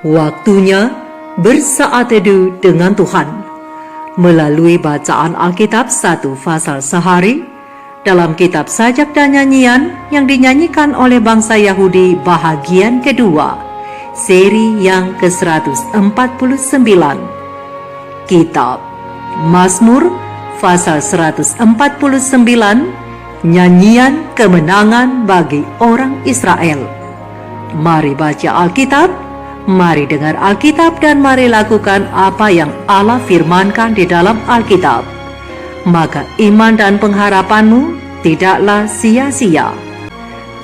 Waktunya bersaat teduh dengan Tuhan melalui bacaan Alkitab satu pasal sehari dalam kitab sajak dan nyanyian yang dinyanyikan oleh bangsa Yahudi bahagian kedua, seri yang ke-149. Kitab Mazmur pasal 149, nyanyian kemenangan bagi orang Israel. Mari baca Alkitab. Mari dengar Alkitab dan mari lakukan apa yang Allah firmankan di dalam Alkitab. Maka iman dan pengharapanmu tidaklah sia-sia.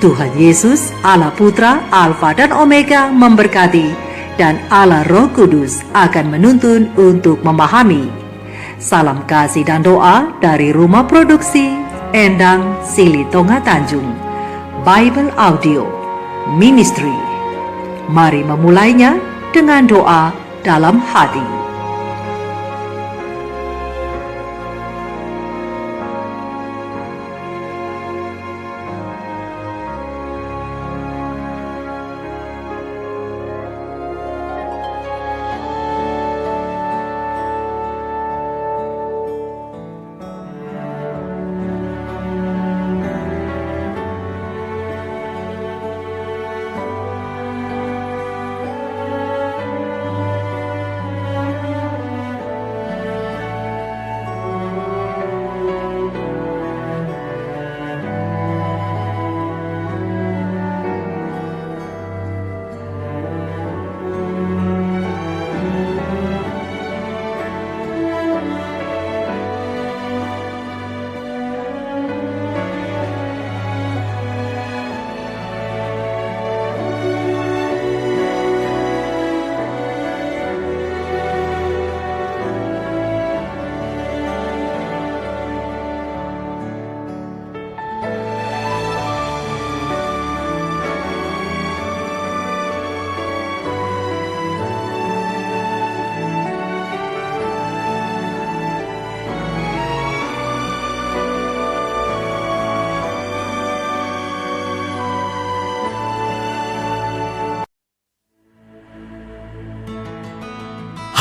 Tuhan Yesus, Allah Putra, Alfa dan Omega memberkati, dan Allah Roh Kudus akan menuntun untuk memahami. Salam kasih dan doa dari Rumah Produksi Endang Silitonga Tanjung Bible Audio Ministry. Mari memulainya dengan doa dalam hati.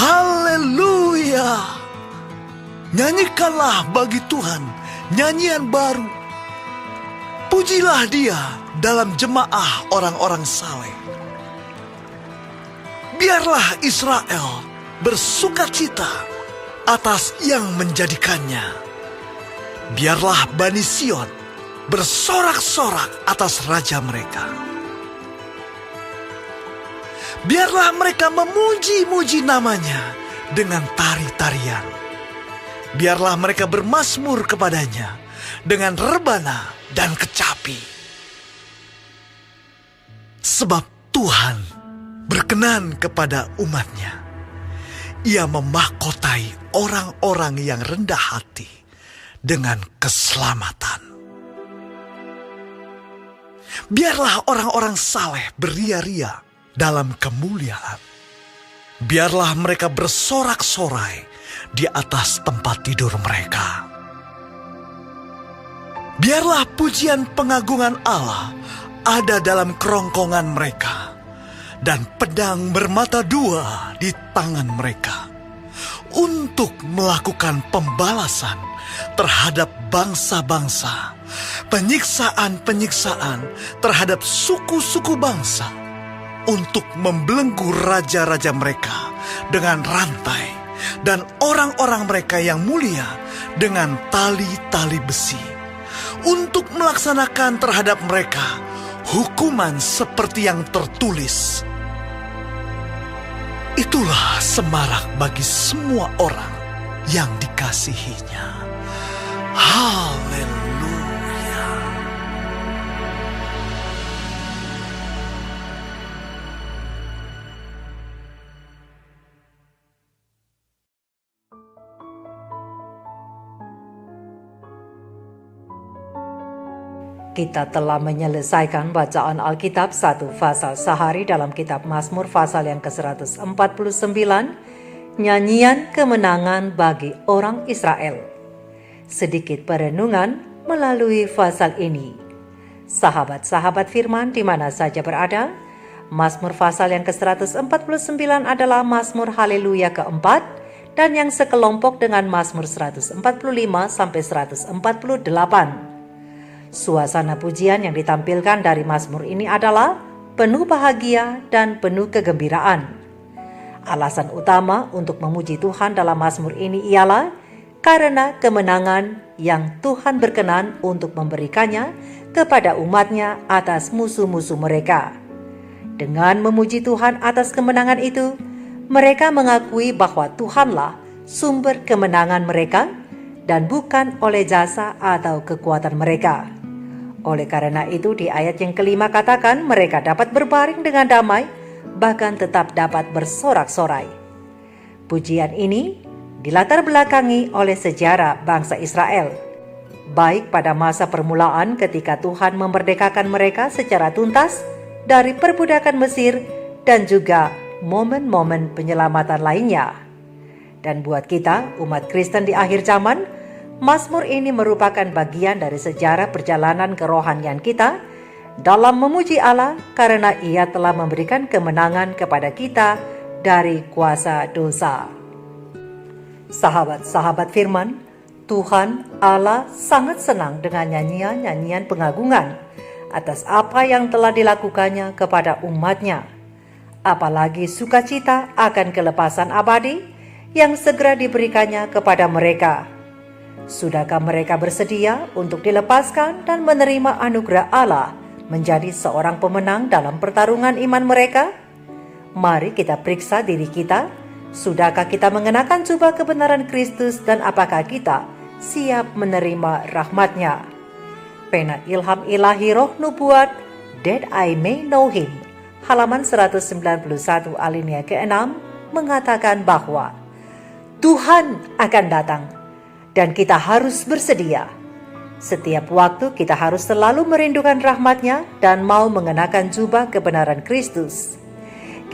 Haleluya! Nyanyikanlah bagi Tuhan nyanyian baru. Pujilah Dia dalam jemaah orang-orang saleh. Biarlah Israel bersukacita atas yang menjadikannya. Biarlah Bani Sion bersorak-sorak atas Raja mereka. Biarlah mereka memuji-muji namanya dengan tari-tarian. Biarlah mereka bermazmur kepadanya dengan rebana dan kecapi. Sebab Tuhan berkenan kepada umatnya. Ia memahkotai orang-orang yang rendah hati dengan keselamatan. Biarlah orang-orang saleh beria-ria dalam kemuliaan. Biarlah mereka bersorak-sorai di atas tempat tidur mereka. Biarlah pujian pengagungan Allah ada dalam kerongkongan mereka, dan pedang bermata dua di tangan mereka, untuk melakukan pembalasan terhadap bangsa-bangsa, penyiksaan-penyiksaan terhadap suku-suku bangsa, untuk membelenggu raja-raja mereka dengan rantai, dan orang-orang mereka yang mulia dengan tali-tali besi, untuk melaksanakan terhadap mereka hukuman seperti yang tertulis. Itulah semarak bagi semua orang yang dikasihinya. Haleluya. Kita telah menyelesaikan bacaan Alkitab satu pasal sehari dalam kitab Mazmur pasal yang ke-149, nyanyian kemenangan bagi orang Israel. Sedikit perenungan melalui pasal ini. Sahabat-sahabat firman di mana saja berada, Mazmur pasal yang ke-149 adalah Mazmur Haleluya keempat, dan yang sekelompok dengan Mazmur 145 sampai 148. Suasana pujian yang ditampilkan dari Mazmur ini adalah penuh bahagia dan penuh kegembiraan. Alasan utama untuk memuji Tuhan dalam Mazmur ini ialah karena kemenangan yang Tuhan berkenan untuk memberikannya kepada umatnya atas musuh-musuh mereka. Dengan memuji Tuhan atas kemenangan itu, mereka mengakui bahwa Tuhanlah sumber kemenangan mereka dan bukan oleh jasa atau kekuatan mereka. Oleh karena itu di ayat yang kelima katakan mereka dapat berbaring dengan damai, bahkan tetap dapat bersorak-sorai. Pujian ini dilatar belakangi oleh sejarah bangsa Israel, baik pada masa permulaan ketika Tuhan memerdekakan mereka secara tuntas dari perbudakan Mesir dan juga momen-momen penyelamatan lainnya. Dan buat kita, umat Kristen di akhir zaman, Mazmur ini merupakan bagian dari sejarah perjalanan kerohanian kita dalam memuji Allah karena Ia telah memberikan kemenangan kepada kita dari kuasa dosa. Sahabat-sahabat firman, Tuhan Allah sangat senang dengan nyanyian-nyanyian pengagungan atas apa yang telah dilakukannya kepada umatnya. Apalagi sukacita akan kelepasan abadi yang segera diberikannya kepada mereka. Sudahkah mereka bersedia untuk dilepaskan dan menerima anugerah Allah menjadi seorang pemenang dalam pertarungan iman mereka? Mari kita periksa diri kita. Sudahkah kita mengenakan jubah kebenaran Kristus dan apakah kita siap menerima rahmat-Nya? Pena Ilham Ilahi Roh Nubuat, That I May Know Him, halaman 191 alinea ke-6 mengatakan bahwa Tuhan akan datang dan kita harus bersedia. Setiap waktu kita harus selalu merindukan rahmat-Nya dan mau mengenakan jubah kebenaran Kristus.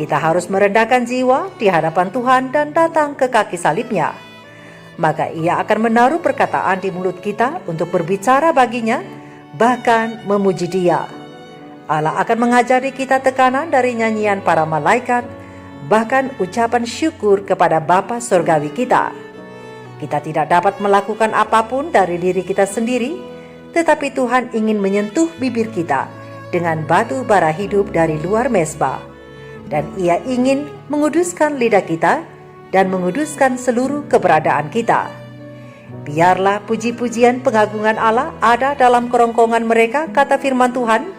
Kita harus merendahkan jiwa di hadapan Tuhan dan datang ke kaki salib-Nya. Maka Ia akan menaruh perkataan di mulut kita untuk berbicara baginya, bahkan memuji Dia. Allah akan mengajari kita tekanan dari nyanyian para malaikat, bahkan ucapan syukur kepada Bapa Surgawi kita. Kita tidak dapat melakukan apapun dari diri kita sendiri, tetapi Tuhan ingin menyentuh bibir kita dengan batu bara hidup dari luar mezbah. Dan Ia ingin menguduskan lidah kita dan menguduskan seluruh keberadaan kita. Biarlah puji-pujian pengagungan Allah ada dalam kerongkongan mereka, kata firman Tuhan,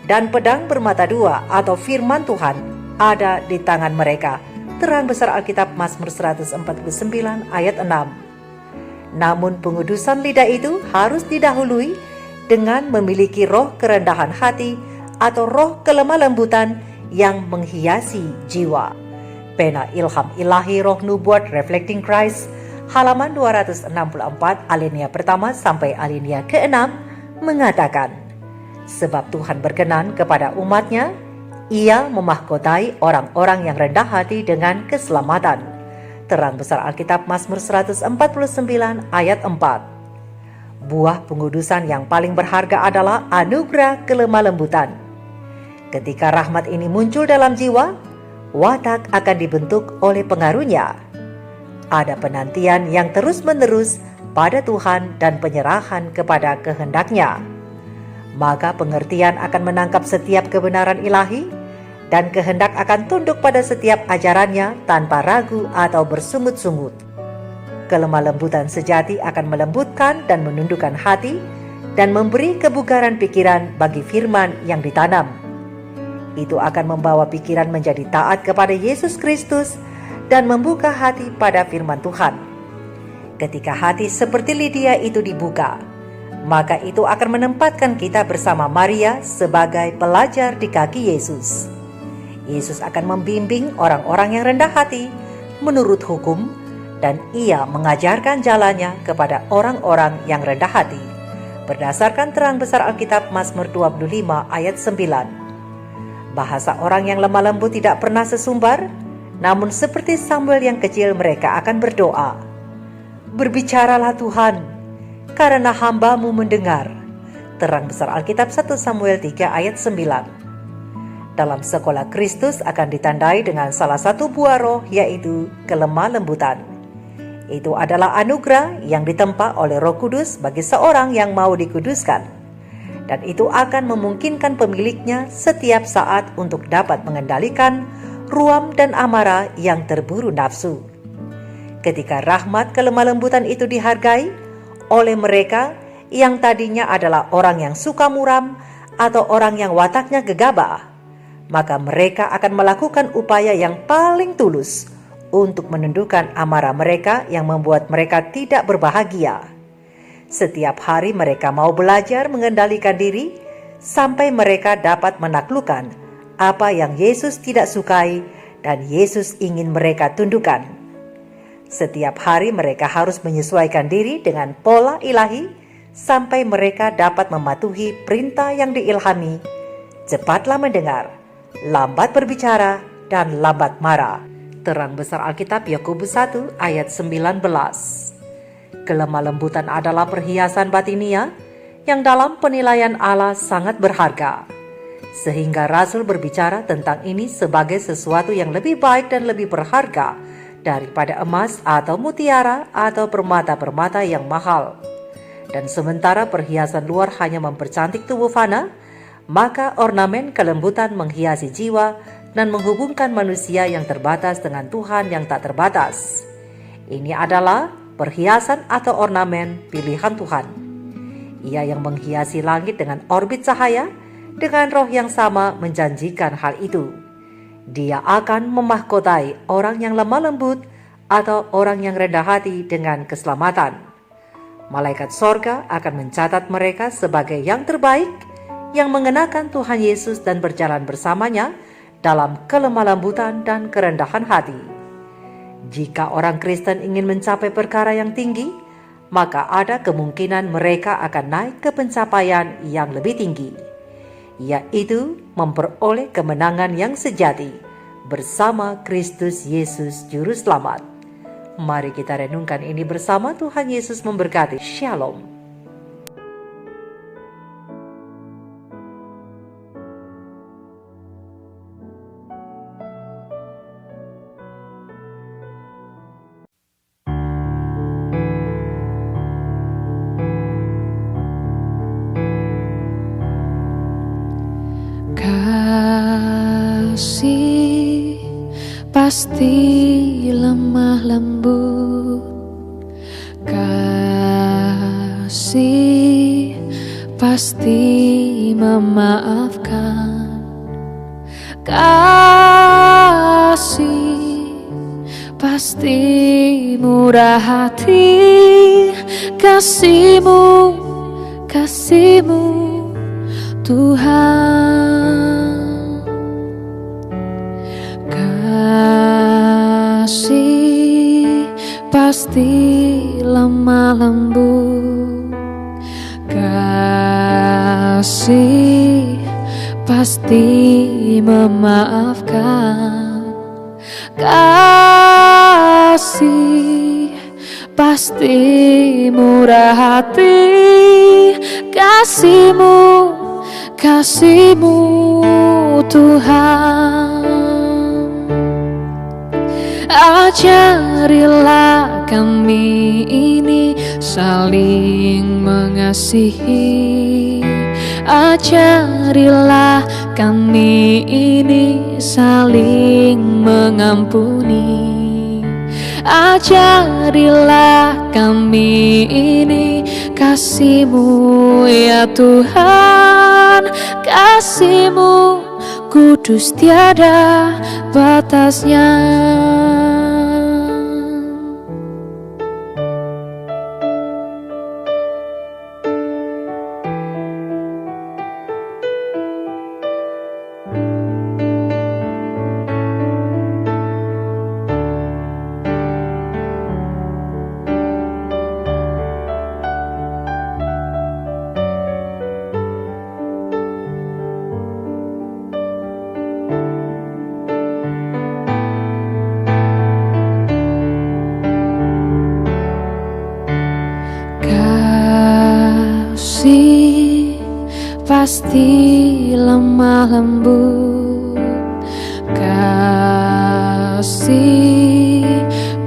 dan pedang bermata dua atau firman Tuhan ada di tangan mereka. Terang besar Alkitab Mazmur 149 ayat 6. Namun pengudusan lidah itu harus didahului dengan memiliki roh kerendahan hati atau roh kelemah lembutan yang menghiasi jiwa. Pena Ilham Ilahi Roh Nubuat Reflecting Christ, halaman 264 alinea pertama sampai alinea ke-6 mengatakan, sebab Tuhan berkenan kepada umat-Nya, Ia memahkotai orang-orang yang rendah hati dengan keselamatan. Terang besar Alkitab Mazmur 149 ayat 4. Buah pengudusan yang paling berharga adalah anugerah kelemah lembutan. Ketika rahmat ini muncul dalam jiwa, watak akan dibentuk oleh pengaruhnya. Ada penantian yang terus-menerus pada Tuhan dan penyerahan kepada kehendak-Nya. Maka pengertian akan menangkap setiap kebenaran ilahi dan kehendak akan tunduk pada setiap ajarannya tanpa ragu atau bersungut-sungut. Kelemah lembutan sejati akan melembutkan dan menundukkan hati dan memberi kebugaran pikiran bagi firman yang ditanam. Itu akan membawa pikiran menjadi taat kepada Yesus Kristus dan membuka hati pada firman Tuhan. Ketika hati seperti Lydia itu dibuka, maka itu akan menempatkan kita bersama Maria sebagai pelajar di kaki Yesus. Yesus akan membimbing orang-orang yang rendah hati menurut hukum, dan Ia mengajarkan jalannya kepada orang-orang yang rendah hati. Berdasarkan terang besar Alkitab Mazmur 25 ayat 9. Bahasa orang yang lemah lembut tidak pernah sesumbar, namun seperti Samuel yang kecil mereka akan berdoa. Berbicaralah Tuhan, karena hamba-Mu mendengar. Terang besar Alkitab 1 Samuel 3 ayat 9. dalam sekolah Kristus akan ditandai dengan salah satu buah roh, yaitu kelemah lembutan. Itu adalah anugerah yang ditempa oleh Roh Kudus bagi seorang yang mau dikuduskan. Dan itu akan memungkinkan pemiliknya setiap saat untuk dapat mengendalikan ruam dan amarah yang terburu nafsu. Ketika rahmat kelemah lembutan itu dihargai oleh mereka yang tadinya adalah orang yang suka muram atau orang yang wataknya gegabah, maka mereka akan melakukan upaya yang paling tulus untuk menundukkan amarah mereka yang membuat mereka tidak berbahagia. Setiap hari mereka mau belajar mengendalikan diri sampai mereka dapat menaklukkan apa yang Yesus tidak sukai dan Yesus ingin mereka tundukkan. Setiap hari mereka harus menyesuaikan diri dengan pola ilahi sampai mereka dapat mematuhi perintah yang diilhami, cepatlah mendengar, lambat berbicara, dan lambat marah. Terang besar Alkitab Yakobus 1 ayat 19. Kelemah lembutan adalah perhiasan batinia yang dalam penilaian Allah sangat berharga. Sehingga Rasul berbicara tentang ini sebagai sesuatu yang lebih baik dan lebih berharga daripada emas atau mutiara atau permata-permata yang mahal. Dan sementara perhiasan luar hanya mempercantik tubuh fana, maka ornamen kelembutan menghiasi jiwa dan menghubungkan manusia yang terbatas dengan Tuhan yang tak terbatas. Ini adalah perhiasan atau ornamen pilihan Tuhan. Ia yang menghiasi langit dengan orbit cahaya, dengan roh yang sama menjanjikan hal itu. Dia akan memahkotai orang yang lemah lembut atau orang yang rendah hati dengan keselamatan. Malaikat sorga akan mencatat mereka sebagai yang terbaik, yang mengenakan Tuhan Yesus dan berjalan bersamanya dalam kelemah lembutan dan kerendahan hati. Jika orang Kristen ingin mencapai perkara yang tinggi, maka ada kemungkinan mereka akan naik ke pencapaian yang lebih tinggi, yaitu memperoleh kemenangan yang sejati bersama Kristus Yesus Juru Selamat. Mari kita renungkan ini bersama. Tuhan Yesus memberkati. Shalom. Kasih pasti lemah lembut, kasih pasti memaafkan, kasih pasti murah hati, kasih-Mu Tuhan. Kasih pasti lemah lembut, kasih pasti memaafkan, kasih pasti murah hati, kasih-Mu Tuhan. Ajarilah kami ini saling mengasihi, ajarilah kami ini saling mengampuni, ajarilah kami ini kasih-Mu ya Tuhan, kasih-Mu kudus tiada batasnya. Kasih pasti lemah lembut,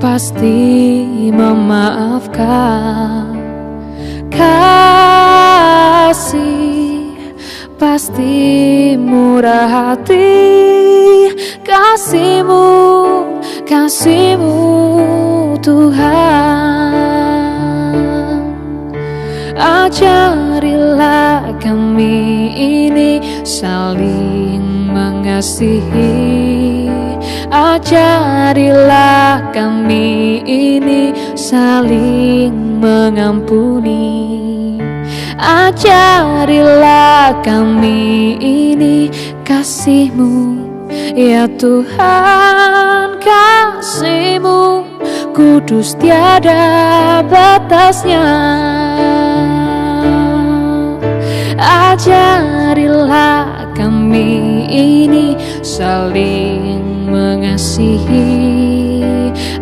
pasti memaafkan. Kasih pasti murah hati, kasih-Mu, kasih-Mu Tuhan. Ajarilah kami ini saling mengasihi, ajarilah kami ini saling mengampuni. Ajarilah kami ini kasih-Mu, ya Tuhan, kasih-Mu kudus tiada batasnya. Ajarilah kami ini saling mengasihi,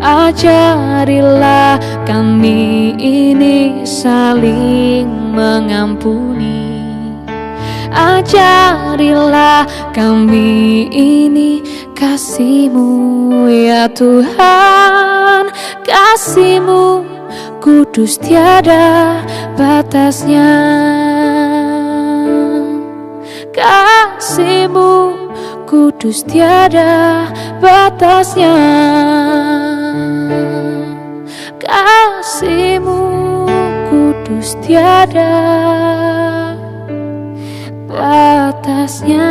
ajarilah kami ini saling mengampuni. Ajarilah kami ini kasih-Mu, ya Tuhan, kasih-Mu kudus tiada batasnya. Kasih-Mu kudus tiada batasnya. Kasih-Mu kudus tiada batasnya.